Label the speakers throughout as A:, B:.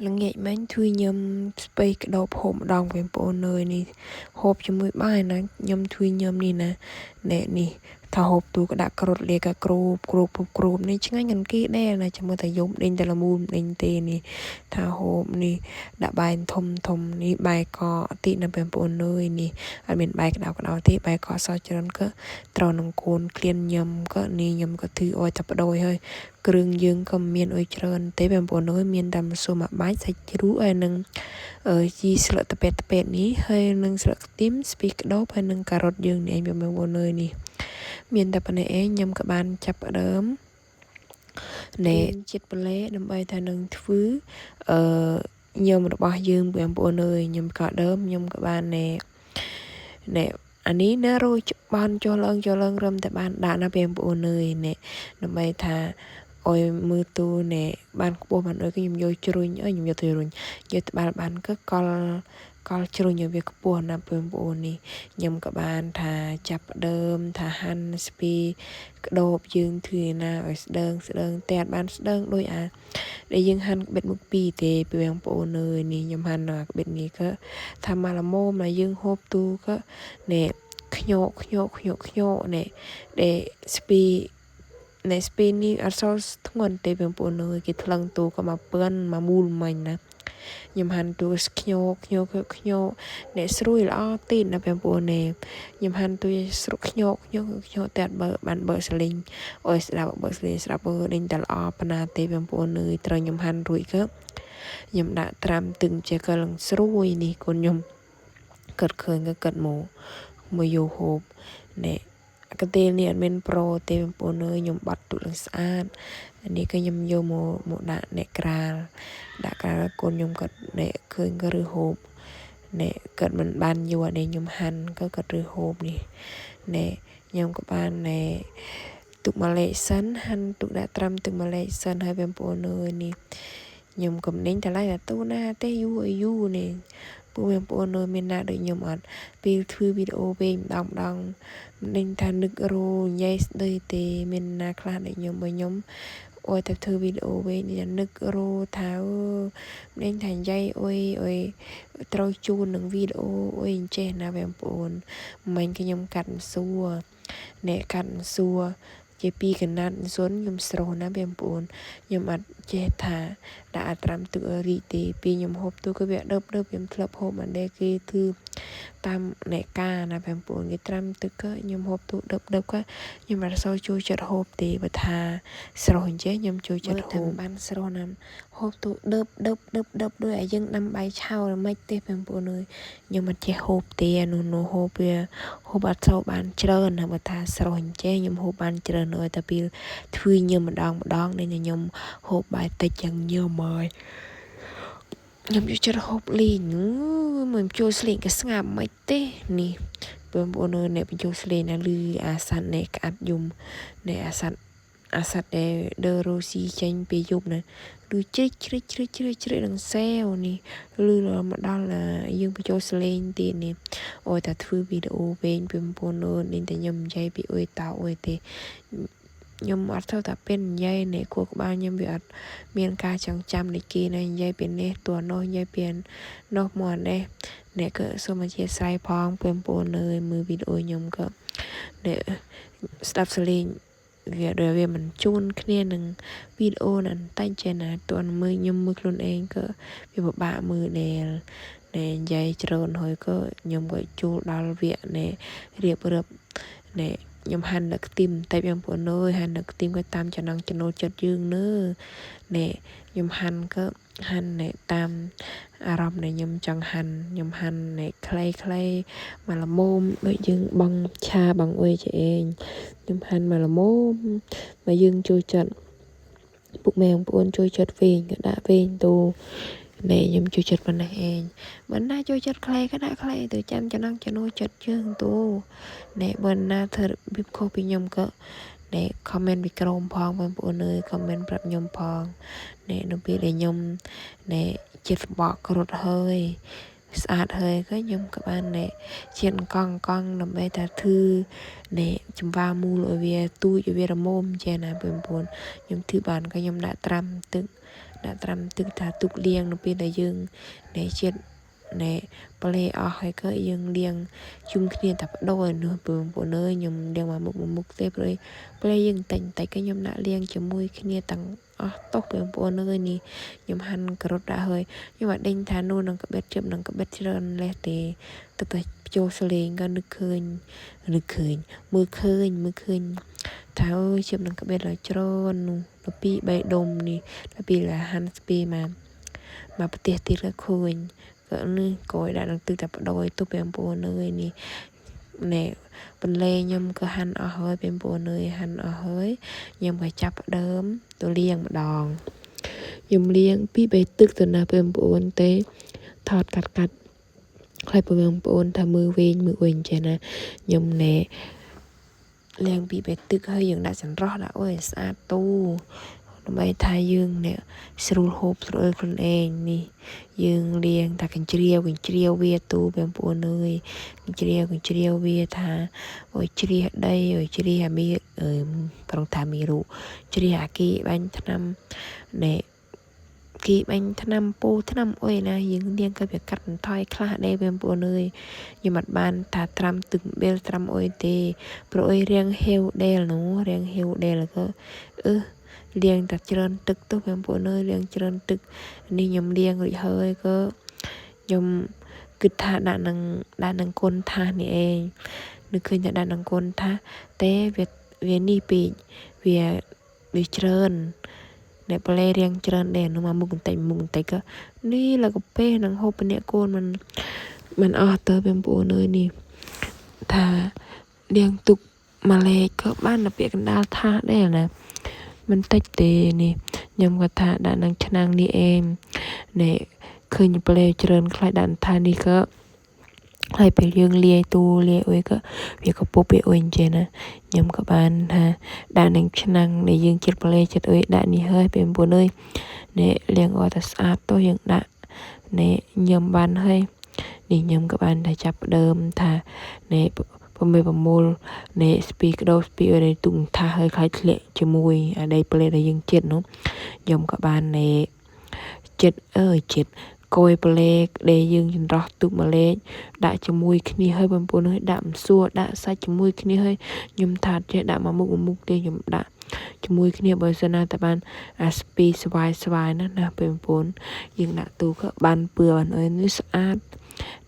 A: ល្ងាចមិញជួយញឹមស្ពៃក្តោបហូបម្ដងបងប្អូនអើយនេះហូបជាមួយបាយណាញឹមជួយញឹមនេះណាណែនេះថាហូបទូក៏ដាក់ក្រូតលាក៏គ្រូបនេះឆ្ងាញ់ហ្នឹងគេដែរណាចាំមើលតែយំដេញតែល្មូនដេញទេនេះថាហូបនេះដាក់បាយធំនេះបាយកកតិណាបងប្អូនអើយនេះអត់មានបាយក្តៅទេបាយកកសច្រើនក៏ត្រូវនឹងកូនក្លៀនញឹមក៏នេះញឹមក៏ធឺអោយតែបដូរហើយគ្រឿងយើងក៏មានអុយច្រើនទេបងប្អូនអើយមានតែម្សៅមួយបាច់សាច់ជ្រូកហើយនឹងជីស្លឹកតាពេតនេះហើយនឹងស្លឹកខ្ទឹមស្ពៃក្តោបហើយនឹងការ៉ុតយើងនេះឯងបងប្អូនអើយនេះមានតែប៉ុណ្ណេះឯងខ្ញុំក៏បានចាប់ផ្ដើមណែចិត្តប្លែដើម្បីថានឹងធ្វើញឹមរបស់យើងបងប្អូនអើយខ្ញុំក៏ដើមខ្ញុំក៏បានណែអានេះណារយបានចុះឡើងរឹមតែបានដាក់ណាបងប្អូនអើយណែដើម្បីថាអុយមើលទូណែបានខ្ពស់បានអើយខ្ញុំយកជ្រុញខ្ញុំយកទៅរុញយកទៅបានក៏កលជ្រុញឲ្យវាខ្ពស់ណាបងប្អូននេះខ្ញុំក៏បានថាចាប់ដើមថាហាន់ស្ពីក្តោបយើងធ្វើណាឲ្យស្ដើងតែអត់បានស្ដើងដូចដែលយើងហាន់ក្បិតមុខពីរទេបងប្អូនអើយនេះខ្ញុំហាន់ក្បិតនេះក៏ថាមកល្មមមកយើងហូបទូក៏ណែខ្ញក់ណែដែលស្ពីនេះអត់សូវធ្ងន់ទេបងប្អូនអើយគេថ្លឹងទូក៏មកពឿនមកមូលមិញណាខ្ញុំហាន់ទូខ្ញក់អ្នកស្រួយល្អទីណាបងប្អូនណែខ្ញុំហាន់ទូស្រុកខ្ញក់តែអត់បានបើសលីងអុយស្ដាប់បើសលីងស្ដាប់ដេញតែល្អប៉ុណ្ណាទេបងប្អូនអើយត្រូវខ្ញុំហាន់រួចក៏ខ្ញុំដាក់ត្រាំទឹងជាកលឹងស្រួយនេះកូនខ្ញុំគិតឃើញក៏គិតមកយកហូបណែកាទេនេះអត់មានប្រូទេបងប្អូនអើយខ្ញុំបាត់ទុកឡើងស្អាតនេះក៏ខ្ញុំយកមកដាក់អ្នកក្រាលដាក់ក្រាលកូនខ្ញុំក៏អ្នកឃើញក៏ឬហូបអ្នកក៏មិនបានយកនេះខ្ញុំហាន់ក៏ឬហូបនេះអ្នកខ្ញុំក៏បានទុកមួយលេខសិនហាន់ទុកដាក់ត្រាំទឹកម្លេចសិនហើយបងប្អូនអើយនេះខ្ញុំកំដេញតែឡាយតែទូណាទេយូរនេះពួកបងប្អូនអើយមានណាដូចខ្ញុំអត់ពេលធ្វើវីដេអូវិញម្ដងមិនដេញថានឹករោញ៉ៃស្ដីទេមានណាខ្លះដូចខ្ញុំបើខ្ញុំអុយតែធ្វើវីដេអូវិញនឹករោថាមិនដេញថាញ៉ៃអុយត្រូវជូននឹងវីដេអូអុយចេះណាបងប្អូនមិញខ្ញុំកាត់សួរអ្នកកាត់សួរជាពីកណាត់សុនខ្ញុំស្រស់ណាបងប្អូនខ្ញុំអត់ចេះថាដាក់ត្រាំទឹករីកទេពីខ្ញុំហូបទូក៏វាដើបខ្ញុំធ្លាប់ហូបអានេះគេគឺតាមអ្នកកាណាបងប្អូនគេត្រាំទឹកក៏ខ្ញុំហូបទូដើបក៏ខ្ញុំអត់សូវចូលចិត្តហូបទេបើថាស្រស់អញ្ចឹងខ្ញុំចូលចិត្តហូបបានស្រស់ណាស់ហូបទូដើបដូចឲ្យយើងដាំបាយឆៅមិនទេបងប្អូនអើយខ្ញុំអត់ចេះហូបទេនោះហូបវាហូបអត់សូវបានច្រើនណាបើថាស្រស់អញ្ចឹងខ្ញុំហូបបានច្រើនអើយតែពេលធ្វើញឹមម្ដងនេះខ្ញុំហូបបាយតិចយ៉ាងញឹមហើយខ្ញុំយកចិត្តហូបលីងមិនចូលស្លេងក៏ស្ងាត់មិនទេនេះបងប្អូនអ្នកបញ្ចូលស្លេងណាលឺអាសាត់អ្នកក្អាត់យំអ្នកអាសាត់ដែលដើររស់ស៊ីចេញពីយប់ណាឬជ្រិចនឹងសេវនេះលឺមកដល់យើងបញ្ចូលស្លេងទៀតនេះអូយតែធ្វើវីដេអូវិញបងប្អូននេះតែខ្ញុំនិយាយពីអុយតោអុយទេខ្ញុំអត់ទៅតែពេលនិយាយនេះគួរក្បាលខ្ញុំវាអត់មានការចងចាំដូចគេណានិយាយពីនេះតួនោះនិយាយពីនោះមកនេះអ្នកក៏សូមអធិស្ឋានផងបងប្អូនអើយមើលវីដេអូខ្ញុំក៏អ្នកស្ដាប់សលេងវាមិនជួនគ្នានឹងវីដេអូណាតែចេះណាតួមើលខ្ញុំមើលខ្លួនឯងក៏វាពិបាកមើលដែលនិយាយច្រើនហើយក៏ខ្ញុំក៏ជួលដល់វគ្គនេះរៀបរាប់នេះខ្ញុំហាន់នឹកខ្ទឹមតែបងប្អូនអើយហាន់នឹកខ្ទឹមក៏តាមចំណង់ចំណូលចិត្តយើងនើនេះខ្ញុំហាន់ក៏ហាន់តាមអារម្មណ៍ដែលខ្ញុំចង់ហាន់ខ្ញុំហាន់ខ្លីមកល្មមដូចយើងបងឆាបងអុយចេឯងខ្ញុំហាន់មកល្មមមកយើងចូលចិត្តពុកម៉ែបងប្អូនចូលចិត្តវិញក៏ដាក់វិញទូខ្ញុំចូលចិត្តប៉ុណ្ណេះឯងបើណាចូលចិត្តខ្លីក៏ដាក់ខ្លីទៅចាំចំណង់ចំណូលចិត្តយើងទូបើណាធ្វើរបៀបខុសពីខ្ញុំក៏comment ពីក្រោមផងបងប្អូនអើយ comment ប្រាប់ខ្ញុំផងនៅពេលដែលខ្ញុំចិត្តបកគ្រុតហើយស្អាតហើយក៏ខ្ញុំក៏បានជាតិកង់ដើម្បីថាធ្វើចំវាមូលឲ្យវាទូចឲ្យវារមុំចេះណាបងប្អូនខ្ញុំធ្វើបានក៏ខ្ញុំដាក់ត្រាំទឹក đã tram tức thà tục liêng nó bên là dương để chết nè play ở hay cái dương liêng chung kia tập đôi nữa bộ nơi nhầm liêng mà một tép rồi play dương tành tại cái nhầm đã liêng cho môi kia tặng tóc bộ nơi ni nhầm han cột đã hơi nhưng mà đinh thà nô nâng cái bếp chậm nâng cái bếp trơn lẹ thì tập cho sờ lên cái nước khơi mưa khơi tháo chậm nâng cái bếp là trơn nó bị bay đom ni nó bị là han spe mà bật tiệt tiệt là khơi cỡ như cối đã đang tự tập đôi tôi bên bộ nơi ni nè bên lê nhâm cơ han ở hơi bên bộ nơi han ở hơi nhâm phải chắp đớm tôi liêng một đòn nhâm liêng bị bê tức từ nào bên bộ tế thọt cắt khai bên bộ thà mưa quên chè nè nhâm nè liêng bị bê tức hơi dừng đã sẵn rõ đã ôi xa tu mấy thay dương nè sưu hộp rồi con em nè dương liền ta cần chiêu bia tu bên bộ nơi cần chiêu bia tha ôi chiêu đây ôi chiêu mi bằng thà mi ru chiêu kỹ bánh tham nè kỹ bánh tham po tham ôi nè dương liền cái việc cắt thoi khla đây bên bộ nơi nhưng mặt ban thà tram từng bel tram ôi tê rồi riêng heo đel nó riêng heo đel là có liêng đặt trơn tực tôi bên bộ nơi liêng trơn tực ni nhầm liêng rồi hơi có nhầm cứ thà đàn năng côn tha nè em được khơi nhận đàn năng côn tha té về ni bị về trơn để play liêng trơn đèn nó mà mùng tay cơ ni là cái pe năng hộp bên nè côn mình tới bên bộ nơi nè thà liêng tục mà lệ các bạn là việc đa tha đây nè mình tách tê nè nhầm cái thà đàn năng chân năng đi em nè khơi nhập play trơn khai đàn tha đi cơ khai bị dương lia tu lia ơi cơ việc có bố bị ơi chê nè nhầm các bạn ha đàn năng chân năng để dương chết play chết ơi đàn đi hơi bên buồn ơi nè liền gọi là sát tôi hiện đã nè nhầm bàn hơi nè nhầm các bạn đã chập đơm thà nè bầm môi nè speak ở đây tung tha hơi khai lệ cho mùi ở đây play là dương chết nó dòng các bạn nè chết coi play để dương rót tụ mà lên đã cho mùi khi hơi bầm bồn hơi đạm xua đã sai cho mùi khi hơi nhầm thạt chết đã mà mục tiêu nhầm đã cho mùi khi bởi giờ nào tại bạn speak swai nó là bầm bồn dương đã tụ các bạn bừa bạn ơi nó sát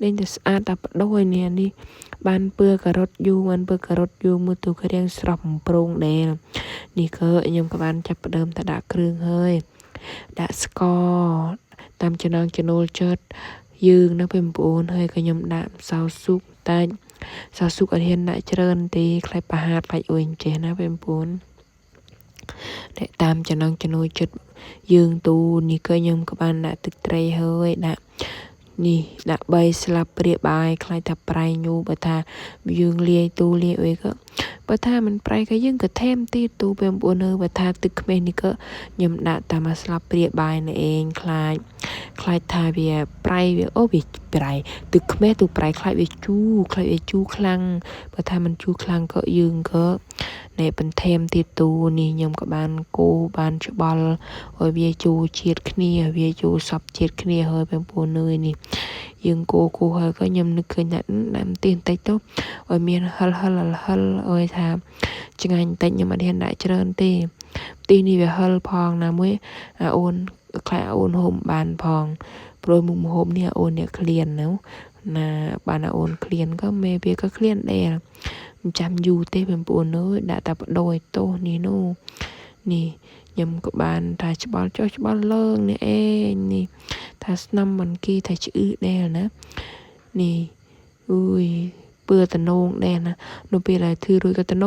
A: nênจะสะอาดตับด้วยเนี่ยนี่บ้านเปื้อกระรดอยู่มือตัวกระเรียงสอบโปร่งแดงนี่ก็ยังกับบ้านจับเดิมแต่ด่าเครื่องเฮ้ยด่าสกอร์ตามจะนางจะโนเจิดยืงนะเป็นปูนเฮ้ยก็ยังด่าสาวสุกแต่สาวสุกอันเห็นได้เจริญตีใครประหารใครอวยเจนะเป็นปูนđể tam cho năng cho nuôi chất dương tu ni cơ nhom các bạn đã thực tray hơi đãนี่ละใบสลับเปรียบายคล้ายแต่ปลายยูบะทายืงเลียตูเลียเอ้ยก็บะทามันปลายก็ยังก็แทมตีตูเป็นบัวเนอบะทาตึกเมนี่ก็ยำดะตามาสลับเปรียบายนั่นเองคล้ายทาเบียปลายเบียโอ้เบียปลายตึกเมตูปลายคล้ายเบียจูคลังบะทามันจูคลังก็ยืงก็ในเป็นเทมตีตูนี่ยำกับบานกูบานชบอลโอ้ยเบียจูเชียดขณีเบียจูสับเชียดขณีเฮ้ยเป็นบัวเนยนี่ยังกูเฮ้ยก็ยำนึกเคยนั่นน้ำตีนไตโต๊ะโอ้ยเมียนฮัลโอ้ยทาจังไงแต่ยังมาเรียนได้เจริญตีนี่แบบฮัลพองนะมุ้ยโอนใครโอนห่มบานพองโปรยมุมห่มเนี่ยโอนเนี่ยเคลียนแล้วนะบานโอนเคลียนก็เมเบียก็เคลียนได้จำอยู่เต้เป็นปูนเนอะđã tập đôi tôนี่นู่นี่ยำกับบานถ่ายฉบับเลิงนี่เอ้นี่ถ่ายนำมันกี้ถ่ายชื่อได้นะนี่อุ้ยเปื่อตะโนงได้นะโนเปียอะไรถือรุยกับตะโน